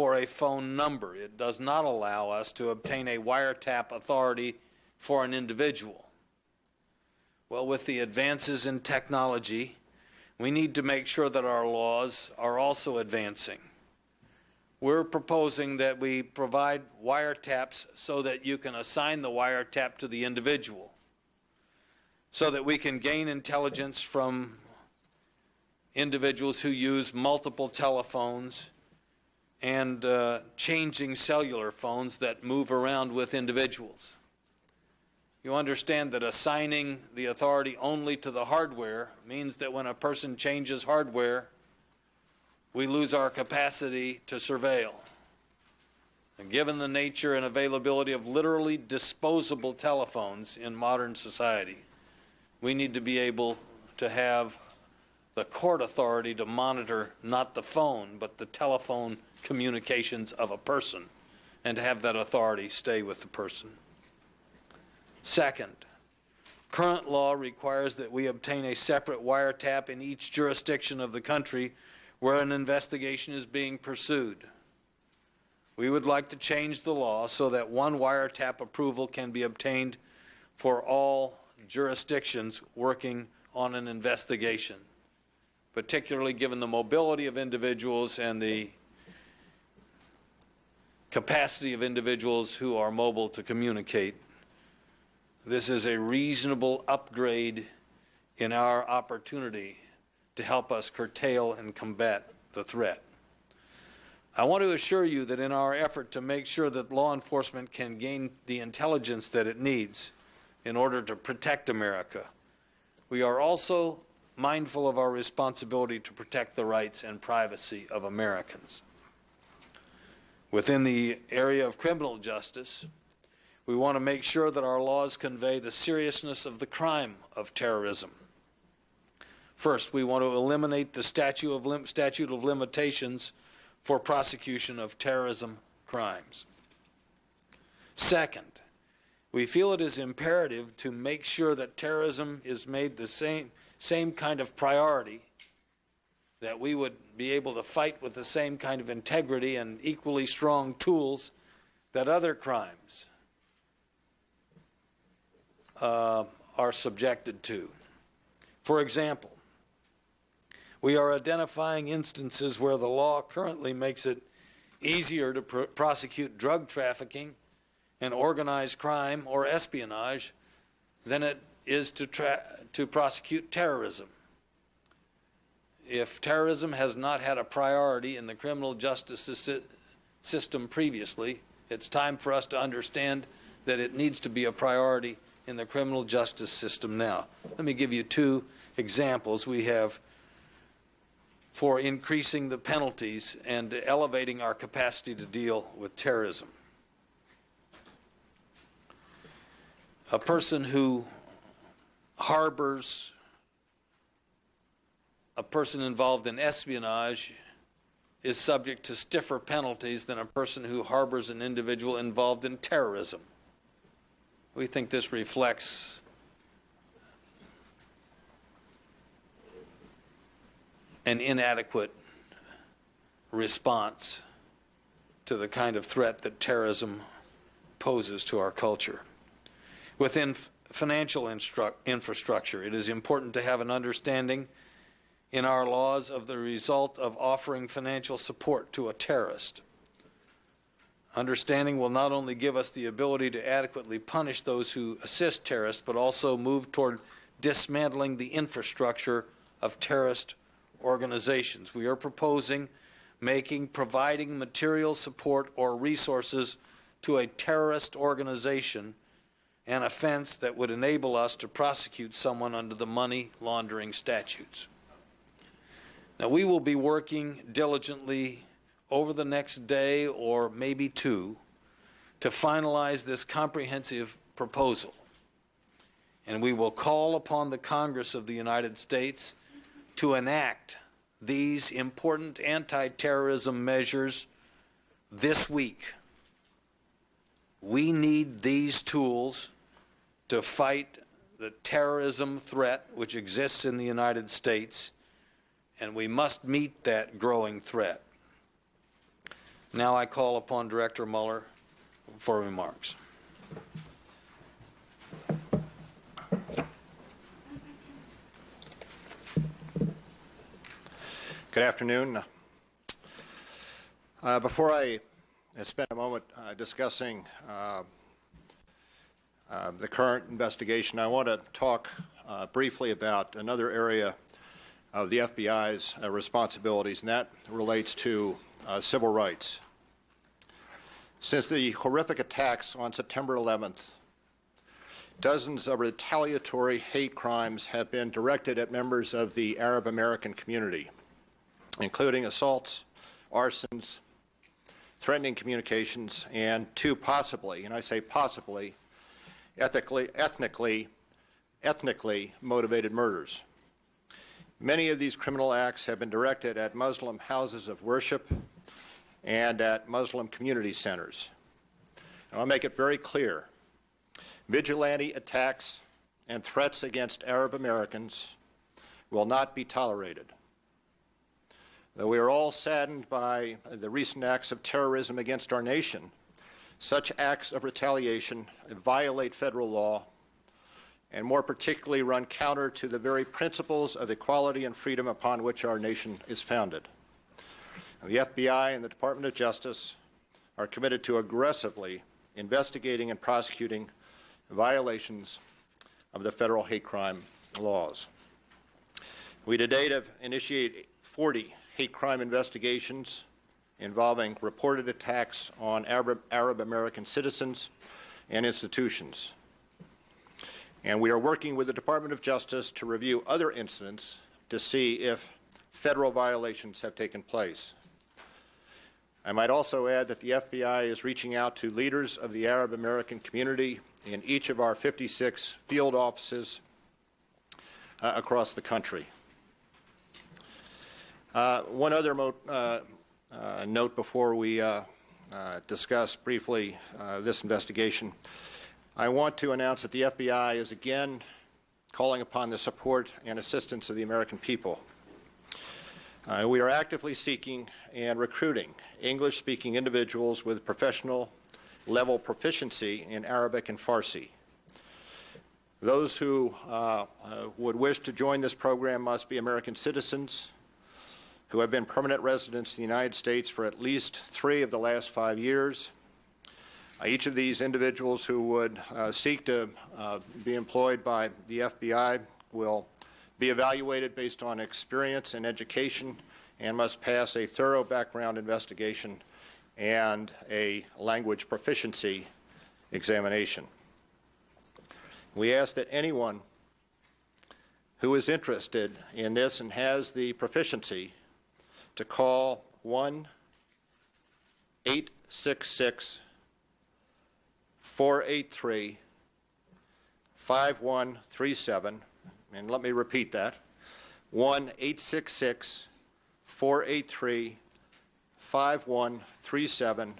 for a phone number. It does not allow us to obtain a wiretap authority for an individual. Well, with the advances in technology, we need to make sure that our laws are also advancing. We're proposing that we provide wiretaps so that you can assign the wiretap to the individual, so that we can gain intelligence from individuals who use multiple telephones and changing cellular phones that move around with individuals. You understand that assigning the authority only to the hardware means that when a person changes hardware, we lose our capacity to surveil. And given the nature and availability of literally disposable telephones in modern society, we need to be able to have the court authority to monitor not the phone, but the telephone communications of a person, and to have that authority stay with the person. Second, current law requires that we obtain a separate wiretap in each jurisdiction of the country where an investigation is being pursued. We would like to change the law so that one wiretap approval can be obtained for all jurisdictions working on an investigation, particularly given the mobility of individuals and the capacity of individuals who are mobile to communicate. This is a reasonable upgrade in our opportunity to help us curtail and combat the threat. I want to assure you that in our effort to make sure that law enforcement can gain the intelligence that it needs in order to protect America, we are also mindful of our responsibility to protect the rights and privacy of Americans. Within the area of criminal justice, we want to make sure that our laws convey the seriousness of the crime of terrorism. First, we want to eliminate the statute of limitations for prosecution of terrorism crimes. Second, we feel it is imperative to make sure that terrorism is made the same kind of priority, that we would be able to fight with the same kind of integrity and equally strong tools that other crimes are subjected to. For example, we are identifying instances where the law currently makes it easier to prosecute drug trafficking and organized crime or espionage than it is to prosecute terrorism. If terrorism has not had a priority in the criminal justice system previously, it's time for us to understand that it needs to be a priority in the criminal justice system now. Let me give you two examples we have for increasing the penalties and elevating our capacity to deal with terrorism. A person who harbors a person involved in espionage is subject to stiffer penalties than a person who harbors an individual involved in terrorism. We think this reflects an inadequate response to the kind of threat that terrorism poses to our culture. Within financial infrastructure, it is important to have an understanding in our laws of the result of offering financial support to a terrorist. Understanding will not only give us the ability to adequately punish those who assist terrorists, but also move toward dismantling the infrastructure of terrorist organizations. We are proposing providing material support or resources to a terrorist organization an offense that would enable us to prosecute someone under the money laundering statutes. Now, we will be working diligently over the next day or maybe two to finalize this comprehensive proposal. And we will call upon the Congress of the United States to enact these important anti-terrorism measures this week. We need these tools to fight the terrorism threat which exists in the United States, and we must meet that growing threat. Now I call upon Director Mueller for remarks. Good afternoon. Before I spend a moment discussing the current investigation, I want to talk briefly about another area of the FBI's responsibilities, and that relates to civil rights. Since the horrific attacks on September 11th, dozens of retaliatory hate crimes have been directed at members of the Arab American community, including assaults, arsons, threatening communications, and two possibly, and I say possibly, ethnically motivated murders. Many of these criminal acts have been directed at Muslim houses of worship and at Muslim community centers. And I'll make it very clear, vigilante attacks and threats against Arab Americans will not be tolerated. Though we are all saddened by the recent acts of terrorism against our nation, such acts of retaliation violate federal law and more particularly run counter to the very principles of equality and freedom upon which our nation is founded. The FBI and the Department of Justice are committed to aggressively investigating and prosecuting violations of the federal hate crime laws. We to date have initiated 40 hate crime investigations involving reported attacks on Arab American citizens and institutions. And we are working with the Department of Justice to review other incidents to see if federal violations have taken place. I might also add that the FBI is reaching out to leaders of the Arab American community in each of our 56 field offices across the country. One other note before we discuss briefly this investigation. I want to announce that the FBI is again calling upon the support and assistance of the American people. We are actively seeking and recruiting English-speaking individuals with professional level proficiency in Arabic and Farsi. Those who would wish to join this program must be American citizens who have been permanent residents in the United States for at least 3 of the last 5 years. Each of these individuals who would seek to be employed by the FBI will be evaluated based on experience and education and must pass a thorough background investigation and a language proficiency examination. We ask that anyone who is interested in this and has the proficiency to call 1-866-483-5137, and let me repeat that, 1-866-483-5137.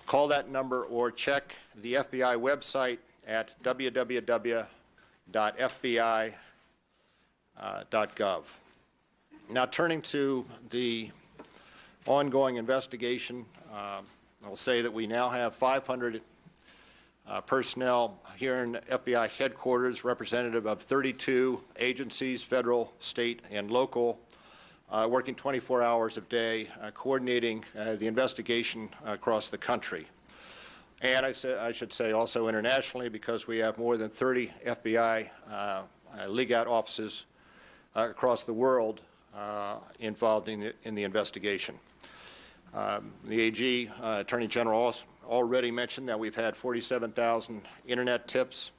Call that number or check the FBI website at www.fbi.gov. Now, turning to the ongoing investigation, I will say that we now have 500 personnel here in FBI headquarters, representative of 32 agencies, federal, state, and local, working 24 hours a day, coordinating the investigation across the country. And I should say also internationally, because we have more than 30 FBI legal offices across the world involved in the investigation. The AG, Attorney General, already mentioned that we've had 47,000 internet tips.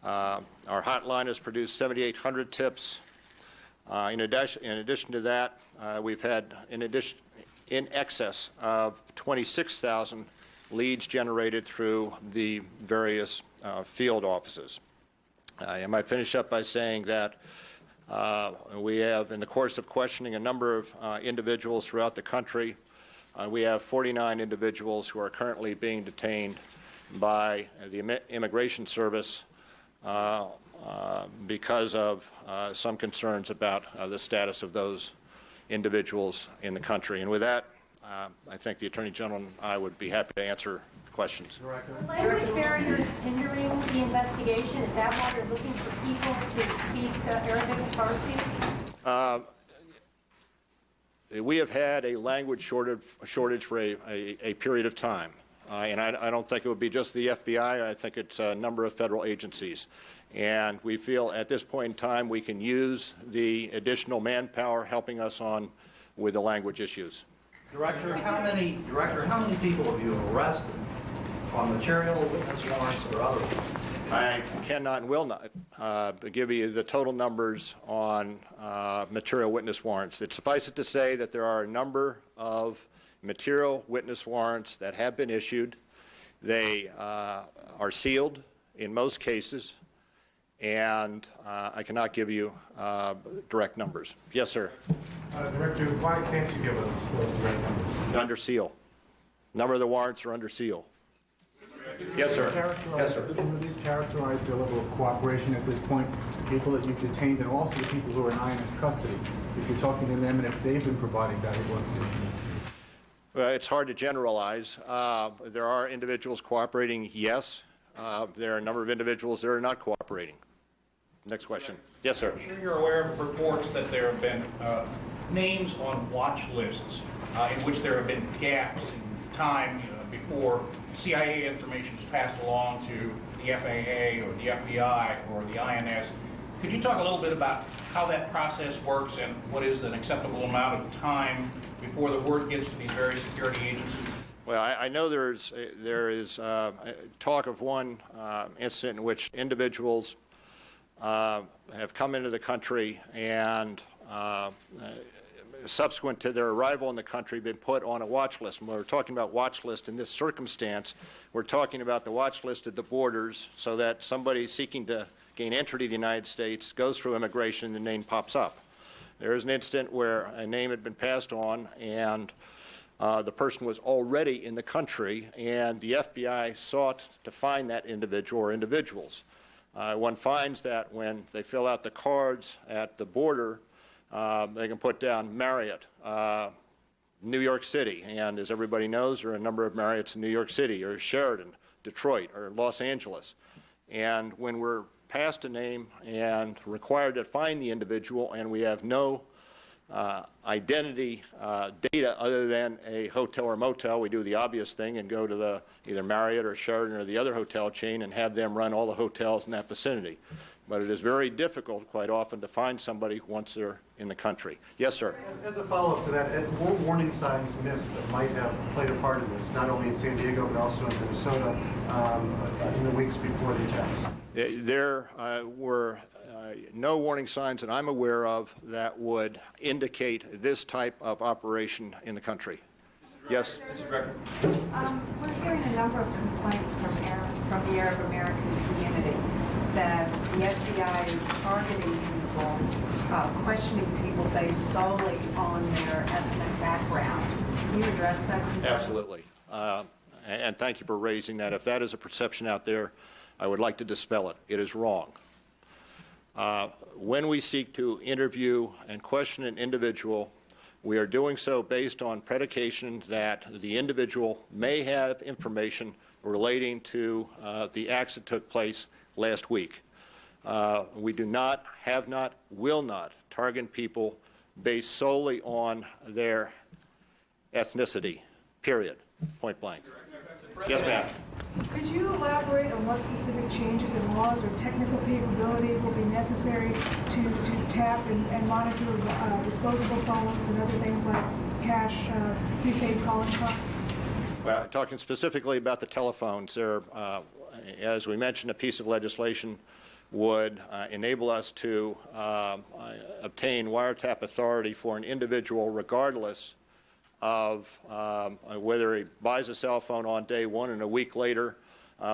Our hotline has produced 7,800 tips. In addition to that, we've had in excess of 26,000 leads generated through the various field offices. I might finish up by saying that we have, in the course of questioning a number of individuals throughout the country, we have 49 individuals who are currently being detained by the Immigration Service because of some concerns about the status of those individuals in the country. And with that, I think the Attorney General and I would be happy to answer questions. Language barriers hindering the investigation, is that why you're looking for people to speak Arabic and Farsi? We have had a language shortage for a period of time, and I don't think it would be just the FBI. I think it's a number of federal agencies. And we feel at this point in time we can use the additional manpower helping us on with the language issues. Director, how many people have you arrested on material witness warrants or other ones? I cannot and will not give you the total numbers on material witness warrants. It suffices to say that there are a number of material witness warrants that have been issued. They are sealed in most cases, and I cannot give you direct numbers. Yes, sir. Director, why can't you give us those direct numbers? Under seal. A number of the warrants are under seal. Yes, sir. Yes, sir. Could you at least characterize their level of cooperation at this point, the people that you've detained and also the people who are in INS custody, if you're talking to them and if they've been providing valuable information? Well, it's hard to generalize. There are individuals cooperating, yes. There are a number of individuals that are not cooperating. Next question. Yes, sir. I'm sure you're aware of reports that there have been names on watch lists in which there have been gaps in time before CIA information is passed along to the FAA or the FBI or the INS. Could you talk a little bit about how that process works and what is an acceptable amount of time before the word gets to these various security agencies? Well, I know there is talk of one incident in which individuals have come into the country and subsequent to their arrival in the country been put on a watch list. When we're talking about watch list in this circumstance, we're talking about the watch list at the borders so that somebody seeking to gain entry to the United States goes through immigration and the name pops up. There is an incident where a name had been passed on and the person was already in the country, and the FBI sought to find that individual or individuals. One finds that when they fill out the cards at the border, they can put down Marriott, New York City, and as everybody knows, there are a number of Marriotts in New York City, or Sheraton, Detroit, or Los Angeles. And when we're passed a name and required to find the individual, and we have no identity data other than a hotel or motel, we do the obvious thing and go to either Marriott or Sheraton or the other hotel chain and have them run all the hotels in that vicinity. But it is very difficult quite often to find somebody once they're in the country. Yes, sir. As a follow-up to that, were warning signs missed that might have played a part in this, not only in San Diego but also in Minnesota in the weeks before the attacks? There were no warning signs that I'm aware of that would indicate this type of operation in the country. Yes? We're hearing a number of complaints from the Arab American community that the FBI is targeting people, questioning people based solely on their ethnic background. Can you address that? Absolutely. And thank you for raising that. If that is a perception out there, I would like to dispel it. It is wrong. When we seek to interview and question an individual, we are doing so based on predication that the individual may have information relating to the acts that took place last week. We do not, have not, will not target people based solely on their ethnicity, period, point blank. Yes, ma'am. Could you elaborate on what specific changes in laws or technical capability will be necessary to tap and monitor disposable phones and other things like cash, prepaid calling cards? Well, talking specifically about the telephones, there, as we mentioned, a piece of legislation would enable us to obtain wiretap authority for an individual regardless of whether he buys a cell phone on day one and a week later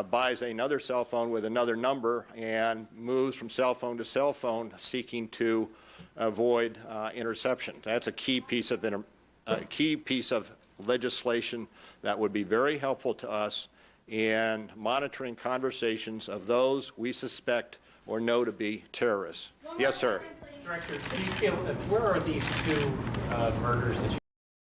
buys another cell phone with another number and moves from cell phone to cell phone seeking to avoid interception. That's a key piece of legislation that would be very helpful to us in monitoring conversations of those we suspect or know to be terrorists. Yes, sir. Director, do you feel, where are these two murders that you